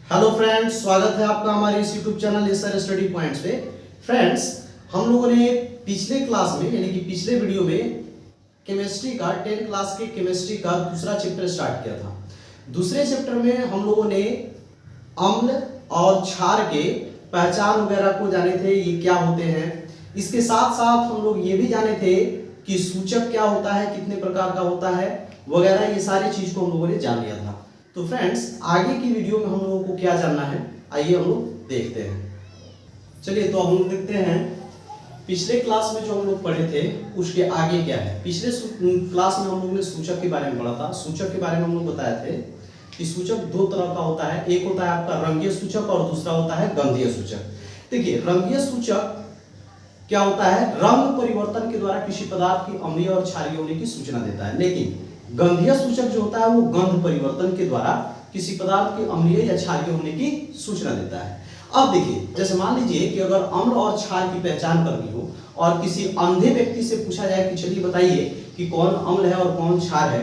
Hello friends, स्वागत है आपका हमारे इस YouTube channel SR study points पे। फ्रेंड्स, हम लोगों ने पिछले क्लास में यानी कि पिछले वीडियो में केमिस्ट्री का 10th क्लास के केमिस्ट्री का दूसरा चैप्टर स्टार्ट किया था। दूसरे चैप्टर में हम लोगों ने अम्ल और क्षार के पहचान वगैरह को जाने थे, ये क्या होते हैं। इसके साथ साथ हम लोग ये भी जाने थे कि सूचक क्या होता है, कितने प्रकार का होता है वगैरह, ये सारी चीज को हम लोगों ने जान लिया था। तो फ्रेंड्स, आगे की वीडियो में हम लोगों को क्या जानना है, आइए हम लोग देखते हैं। चलिए तो हम लोग देखते हैं पिछले क्लास में जो हम लोग पढ़े थे उसके आगे क्या है। पिछले क्लास में हम लोग ने सूचक के बारे में पढ़ा था। सूचक के बारे में हम लोग बताए थे कि सूचक दो तरह का होता है, एक होता है आपका रंगीय सूचक और दूसरा होता है गंधीय सूचक। देखिए, रंगीय सूचक क्या होता है, रंग परिवर्तन के द्वारा किसी पदार्थ की अम्लीय और क्षारीय होने की सूचना देता है। लेकिन गंधीय सूचक जो होता है वो गंध परिवर्तन के द्वारा किसी पदार्थ के अम्लीय या क्षारीय होने की सूचना देता है। अब देखिए, जैसे मान लीजिए कि अगर अम्ल और क्षार की पहचान करनी हो और किसी अंधे व्यक्ति से पूछा जाए कि चलिए बताइए कि कौन अम्ल है और कौन क्षार है,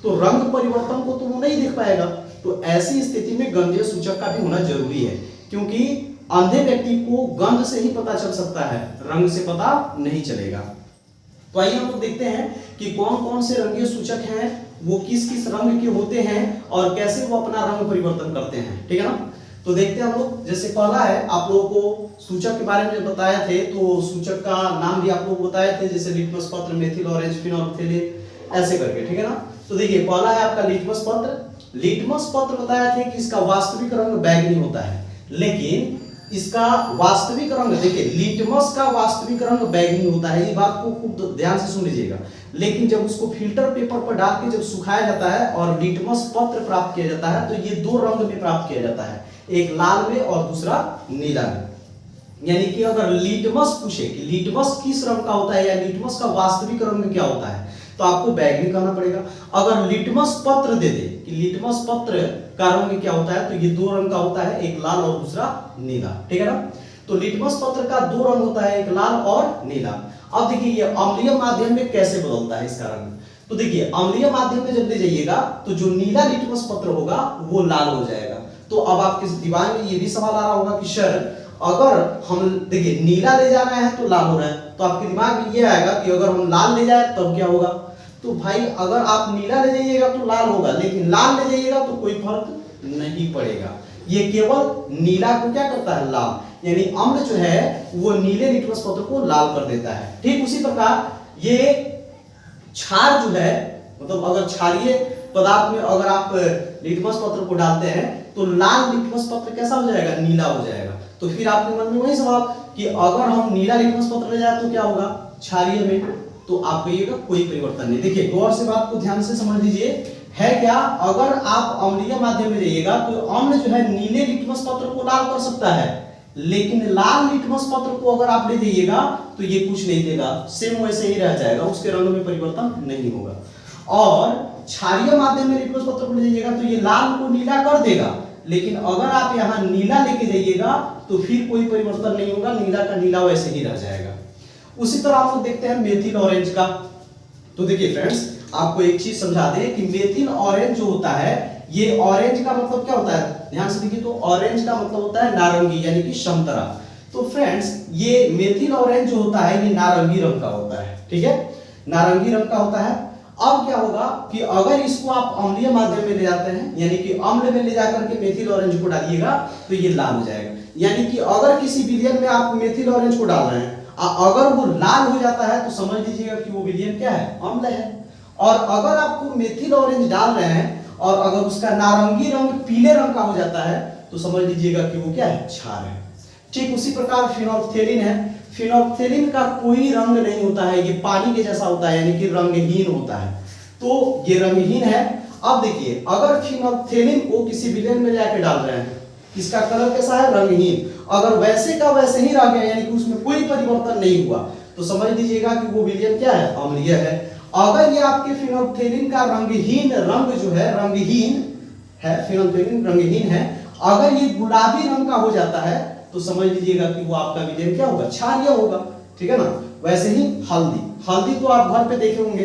तो रंग परिवर्तन को तो वो नहीं देख पाएगा। तो ऐसी स्थिति में गंधीय सूचक का भी होना जरूरी है, क्योंकि अंधे व्यक्ति को गंध से ही पता चल सकता है, रंग से पता नहीं चलेगा। तो आइए हम लोग देखते हैं कि कौन कौन से रंगीय सूचक हैं, वो किस किस रंग के होते हैं और कैसे वो अपना रंग परिवर्तन करते हैं। ठीक है ना। तो देखते हैं हम लोग। जैसे पहला है, आप लोगों को सूचक के बारे में जो बताया थे, तो सूचक का नाम भी आप लोग बताए थे, जैसे लिटमस पत्र, मेथिल ऑरेंज, फिनोल्फ्थेलिन, ऐसे करके। ठीक है ना। तो देखिए, पहला है आपका लिटमस पत्र। लिटमस पत्र बताया थे कि इसका वास्तविक रंग बैंगनी होता है, लेकिन इसका वास्तविक रंग, देखिए लिटमस का वास्तविक रंग बैंगनी होता है, ये बात को खूब ध्यान से सुन लीजिएगा। लेकिन जब उसको फिल्टर पेपर पर डाल के जब सुखाया जाता है और लिटमस पत्र प्राप्त किया जाता है, तो ये दो रंग में प्राप्त किया जाता है, एक लाल में और दूसरा नीला में। यानी कि अगर लिटमस पूछे कि लिटमस किस रंग का होता है या लिटमस का वास्तविक रंग क्या होता है, तो आपको बैंगनी कहना पड़ेगा। अगर लिटमस पत्र दे दे कि लिटमस पत्र का रंग क्या होता है, तो ये दो रंग का होता है, एक लाल और दूसरा नीला। ठीक है ना। तो लिटमस पत्र का दो रंग होता है, एक लाल और नीला। अब देखिए, ये अम्लीय माध्यम में कैसे बदलता है इसका रंग। तो देखिए, अम्लीय माध्यम में जब ले जाइएगा तो जो नीला लिटमस पत्र होगा वो लाल हो जाएगा। तो अब आपके दिमाग में ये भी सवाल आ रहा होगा कि सर, अगर हम देखिए नीला ले जा रहे हैं तो लाल हो रहा है, तो आपके दिमाग में ये आएगा कि अगर हम लाल ले जाए तब क्या होगा। तो भाई, अगर आप नीला ले जाइएगा तो लाल होगा, लेकिन लाल ले जाइएगा तो कोई फर्क नहीं पड़ेगा। ये केवल नीला को क्या करता है, लाल, यानी अम्ल जो है वो नीले लिटमस पत्र को लाल कर देता है। ठीक उसी प्रकार ये क्षार जो है, मतलब अगर क्षारीय पदार्थ में अगर आप लिटमस पत्र को डालते हैं तो लाल लिटमस पत्र कैसा हो जाएगा, नीला हो जाएगा। तो फिर आपके मन में वही सवाल कि अगर हम नीला लिटमस पत्र ले जाए तो क्या होगा क्षारीय में, तो आप कहिएगा कोई परिवर्तन नहीं। देखिए, गौर से बात को ध्यान से समझ लीजिए, है क्या, अगर आप अम्लीय माध्यम में जाइएगा तो अम्ल जो है नीले लिटमस पत्र को लाल कर सकता है, लेकिन लाल लिटमस पत्र को अगर आप ले जाइएगा तो ये कुछ नहीं देगा, सेम वैसे ही रह जाएगा, उसके रंग में परिवर्तन नहीं होगा। और क्षारीय माध्यम में लिटमस पत्र को ले जाइएगा तो ये लाल को नीला कर देगा, लेकिन अगर आप यहाँ नीला लेके जाइएगा तो फिर कोई परिवर्तन नहीं होगा, नीला का नीला वैसे ही रह जाएगा। उसी तरह हम लोग देखते हैं मेथिल ऑरेंज का। तो देखिए फ्रेंड्स, आपको एक चीज समझा दें कि मेथिल ऑरेंज जो होता है, ये ऑरेंज का मतलब क्या होता है, ध्यान से देखिए। तो ऑरेंज का मतलब होता है नारंगी, यानी कि संतरा। तो फ्रेंड्स, ये मेथिल ऑरेंज जो होता है ये नारंगी रंग का होता है। ठीक है, नारंगी रंग का होता है। अब क्या होगा कि अगर इसको आप अम्लीय माध्यम में ले जाते हैं, यानी कि अम्ल में ले जाकर के मेथिल ऑरेंज को डालिएगा तो ये लाल हो जाएगा। यानी कि अगर किसी विलयन में आप मेथिल ऑरेंज को डाल रहे हैं, अगर वो लाल हो जाता है तो समझ लीजिएगा कि वो विलयन क्या है, अम्ल है। और अगर आपको मेथिल ऑरेंज डाल रहे हैं और अगर उसका नारंगी रंग पीले रंग का हो जाता है तो समझ लीजिएगा कि वो क्या है, क्षार है। ठीक उसी प्रकार फिनोल्फ्थेलिन है। फिनोल्फ्थेलिन का कोई रंग नहीं होता है, ये पानी के जैसा होता है, यानी कि रंगहीन होता है। तो ये रंगहीन है। अब देखिए, अगर फिनोल्फ्थेलिन को किसी विलयन में जाके डाल रहे हैं, इसका कलर कैसा है, रंगहीन, अगर वैसे का वैसे ही रह गया, यानी कि उसमें कोई परिवर्तन नहीं हुआ, तो समझ लीजिएगा कि वो विलयन क्या है, अम्लीय है। अगर ये आपके फिनोल्फ्थेलिन का रंगहीन रंग जो है, रंगहीन है, फिनोल्फ्थेलिन रंगहीन है, अगर ये गुलाबी रंग का हो जाता है तो समझ लीजिएगा कि वो आपका विलयन क्या होगा, क्षारीय होगा। ठीक है ना। वैसे ही हल्दी, हल्दी तो आप घर पे देखे होंगे,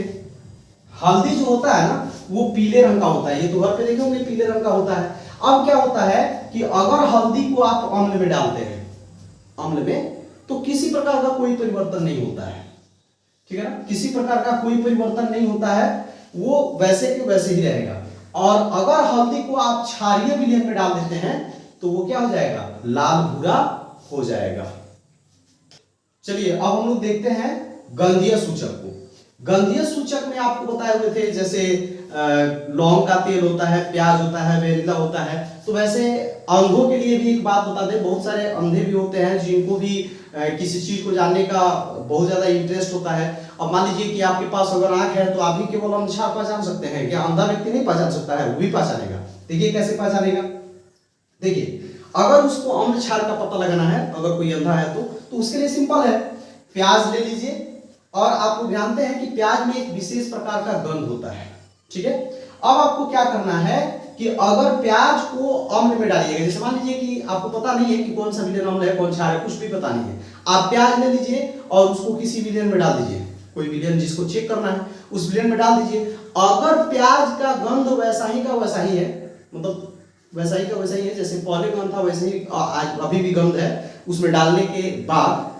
हल्दी जो होता है ना वो पीले रंग का होता है, ये तो घर पे देखे होंगे पीले रंग का होता है। अब क्या होता है कि अगर हल्दी को आप अम्ल में डालते हैं, अम्ल में, तो किसी प्रकार का कोई परिवर्तन नहीं होता है, ठीक है ना, किसी प्रकार का कोई परिवर्तन नहीं होता है, वो वैसे के वैसे ही रहेगा। और अगर हल्दी को आप क्षारीय विलयन में डाल देते हैं तो वो क्या हो जाएगा, लाल भूरा हो जाएगा। चलिए अब हम लोग देखते हैं गंधीय सूचक को। गंधीय सूचक में आपको बताए हुए थे जैसे लौंग का तेल होता है, प्याज होता है, वेनिला होता है। तो वैसे अंधों के लिए भी एक बात बता दें, बहुत सारे अंधे भी होते हैं जिनको भी किसी चीज को जानने का बहुत ज्यादा इंटरेस्ट होता है। अब मान लीजिए कि आपके पास अगर आंख है तो आप भी केवल अंधकार पहचान सकते हैं, क्या अंधा व्यक्ति नहीं पहचान सकता है? वो भी पहचानेगा। देखिए कैसे पहचानेगा, देखिए अगर उसको अम्ल क्षार का पता लगाना है, अगर कोई अंधा है तो उसके लिए सिंपल है, प्याज ले लीजिए और आप जानते हैं कि प्याज में एक विशेष प्रकार का गंध होता है, ठीक है। अब आपको क्या करना है कि अगर प्याज को अम्ल में डालिएगा, जैसे मान लीजिए कि आपको पता नहीं है कि कौन सा विलयन अम्ल है कौन क्षार है, कुछ भी पता नहीं है, आप प्याज ले लीजिए और उसको किसी विलयन में डाल दीजिए, कोई विलयन जिसको चेक करना है उस विलयन में डाल दीजिए। अगर प्याज का गंध वैसा ही का वैसा ही है, मतलब वैसा ही का वैसा ही है जैसे पहले गंध था वैसे ही आज अभी भी गंध है उसमें डालने के बाद,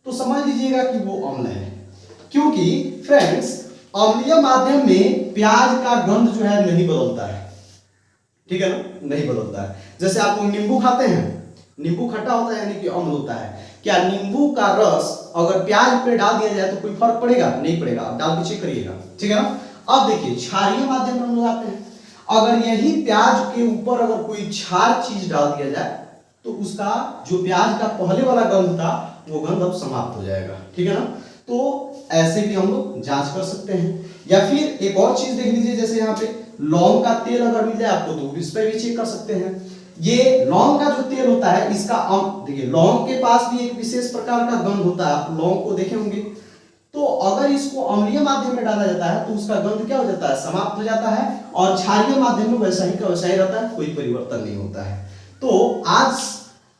तो समझ लीजिएगा कि वो अम्ल है। क्योंकि फ्रेंड्स अम्लीय माध्यम में प्याज का गंध जो है नहीं बदलता है, ठीक है ना, नहीं बदलता है। जैसे आप लोग नींबू खाते हैं, नींबू खट्टा होता है यानी कि अम्ल होता है, क्या नींबू का रस अगर प्याज पे डाल दिया जाए तो कोई फर्क पड़ेगा? नहीं पड़ेगा, आप डाल के चेक करिएगा, ठीक है ना। अब देखिए क्षारीय माध्यम में हम लोग आते हैं, अगर यही प्याज के ऊपर अगर कोई क्षार चीज डाल दिया जाए तो उसका जो प्याज का पहले वाला गंध था वो गंध अब समाप्त हो जाएगा, ठीक है ना। तो ऐसे भी हम लोग जांच कर सकते हैं। या फिर एक और चीज देख लीजिए, जैसे यहाँ पे लौंग का तेल अगर मिल जाए आपको तो इस पर भी चेक कर सकते हैं। ये लौंग का जो तेल होता है इसका देखिए लौंग के पास भी एक विशेष प्रकार का गंध होता है, आप लौंग को देखे होंगे। तो अगर इसको अम्लीय माध्यम में डाला जाता है तो उसका गंध क्या हो जाता है, समाप्त हो जाता है, और क्षारीय माध्यम में वैसा ही का वैसा ही रहता है, कोई परिवर्तन नहीं होता है। तो आज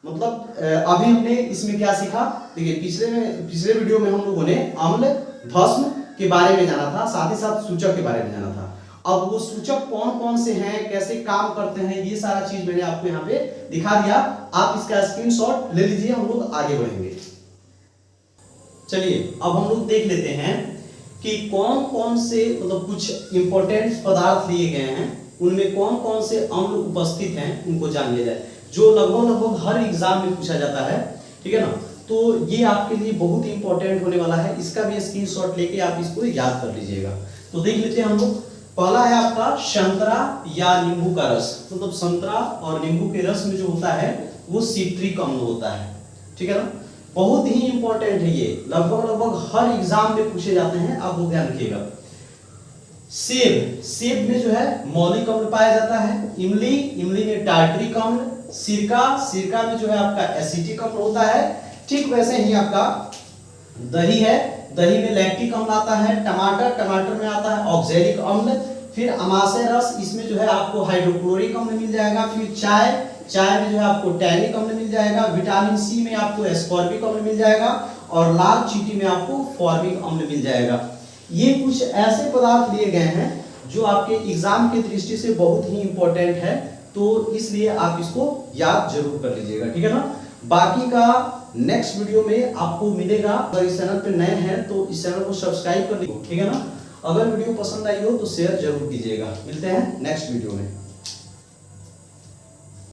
मतलब अभी हमने इसमें क्या सीखा, देखिए पिछले वीडियो में हम लोगों ने अम्ल भस्म के बारे में जाना था, साथ ही साथ सूचक के बारे में जाना था। अब वो सूचक कौन कौन से हैं, कैसे काम करते हैं, ये सारा चीज मैंने आपको यहाँ पे दिखा दिया। आप इसका स्क्रीनशॉट ले लीजिए, हम लोग आगे बढ़ेंगे। चलिए अब हम लोग देख लेते हैं कि कौन कौन से मतलब कुछ इंपॉर्टेंट पदार्थ लिए गए हैं, उनमें कौन कौन से अम्ल उपस्थित हैं उनको जान लिया जाए, जो लगभग हर एग्जाम में पूछा जाता है, ठीक है ना। तो ये आपके लिए बहुत ही इंपॉर्टेंट होने वाला है, इसका भी स्क्रीनशॉट लेके आप इसको याद कर लीजिएगा। तो देख लेते हैं हम लोग। पहला है आपका संतरा या नींबू का रस, मतलब संतरा और नींबू के रस में जो होता है वो सिट्रिक अम्ल होता है, ठीक है ना। बहुत ही इंपॉर्टेंट है ये, लगभग हर एग्जाम में पूछे जाते हैं, आप वो ध्यान रखिएगा। सेब में जो है मौलिक अम्ल पाया जाता है, इमली में टार्टरिक अम्ल, सिरका में जो है आपका एसिटिक अम्ल होता है। ठीक वैसे ही आपका दही है, दही में लैक्टिक अम्ल आता है, टमाटर में आता है ऑक्सैलिक अम्ल, फिर अमाशय रस, इसमें जो है आपको हाइड्रोक्लोरिक अम्ल मिल जाएगा। फिर चाय में जो है आपको टैनिक अम्ल मिल जाएगा। विटामिन सी में आपको एस्कॉर्बिक अम्ल मिल जाएगा, और लाल चींटी में आपको फॉर्मिक अम्ल मिल जाएगा। ये कुछ ऐसे पदार्थ लिए गए हैं जो आपके एग्जाम की दृष्टि से बहुत ही इंपॉर्टेंट है, तो इसलिए आप इसको याद जरूर कर लीजिएगा, ठीक है ना। बाकी का नेक्स्ट वीडियो में आपको मिलेगा। अगर इस चैनल पे नए हैं तो इस चैनल को सब्सक्राइब कर लीजिए, ठीक है ना। अगर वीडियो पसंद आई हो तो शेयर जरूर कीजिएगा। मिलते हैं नेक्स्ट वीडियो में।